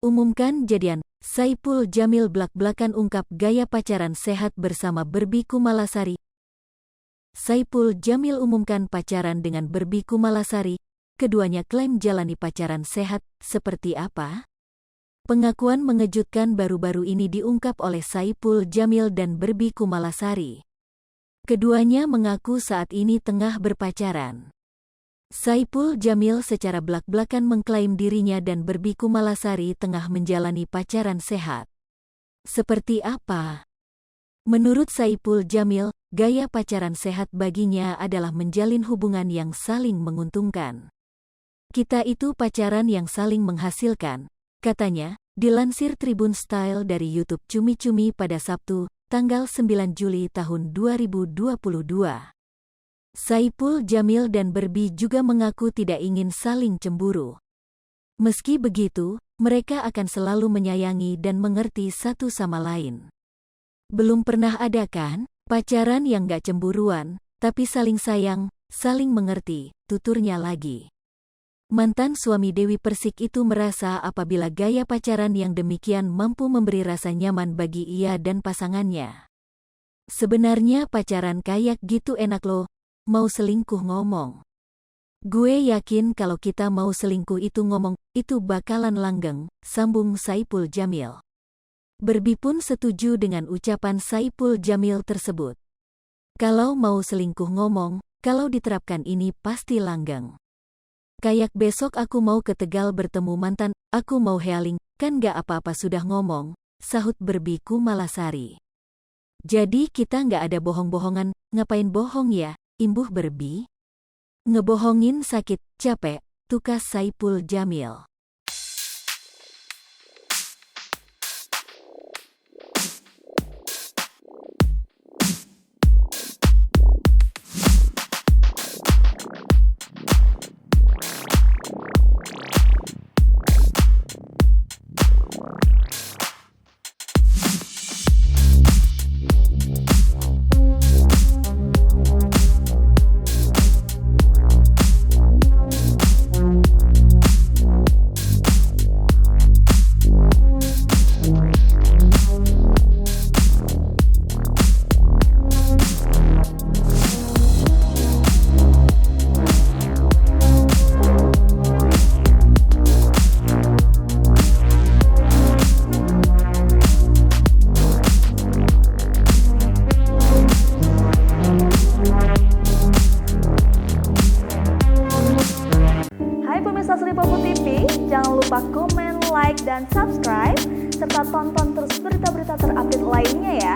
Umumkan jadian, Saipul Jamil blak-blakan ungkap gaya pacaran sehat bersama Berbi Kumalasari. Saipul Jamil umumkan pacaran dengan Berbi Kumalasari. Keduanya klaim jalani pacaran sehat, seperti apa? Pengakuan mengejutkan baru-baru ini diungkap oleh Saipul Jamil dan Berbi Kumalasari. Keduanya mengaku saat ini tengah berpacaran. Saipul Jamil secara blak-blakan mengklaim dirinya dan Berbi Kumalasari tengah menjalani pacaran sehat. Seperti apa? Menurut Saipul Jamil, gaya pacaran sehat baginya adalah menjalin hubungan yang saling menguntungkan. Kita itu pacaran yang saling menghasilkan, katanya, dilansir Tribun Style dari YouTube Cumi Cumi pada Sabtu, tanggal 9 Juli tahun 2022. Saipul Jamil dan Berbi juga mengaku tidak ingin saling cemburu. Meski begitu, mereka akan selalu menyayangi dan mengerti satu sama lain. Belum pernah ada kan, pacaran yang gak cemburuan, tapi saling sayang, saling mengerti, tuturnya lagi. Mantan suami Dewi Persik itu merasa apabila gaya pacaran yang demikian mampu memberi rasa nyaman bagi ia dan pasangannya. Sebenarnya pacaran kayak gitu enak loh. Mau selingkuh ngomong. Gue yakin kalau kita mau selingkuh itu ngomong, itu bakalan langgeng, sambung Saipul Jamil. Berbi pun setuju dengan ucapan Saipul Jamil tersebut. Kalau mau selingkuh ngomong, kalau diterapkan ini pasti langgeng. Kayak besok aku mau ke Tegal bertemu mantan, aku mau healing, kan gak apa-apa sudah ngomong, sahut Berbi Kumalasari. Jadi kita gak ada bohong-bohongan, ngapain bohong ya? Imbuh Berbi. Ngebohongin sakit, capek, tukas Saipul Jamil. Liverpool TV, jangan lupa komen, like, dan subscribe, serta tonton terus berita-berita terupdate lainnya ya.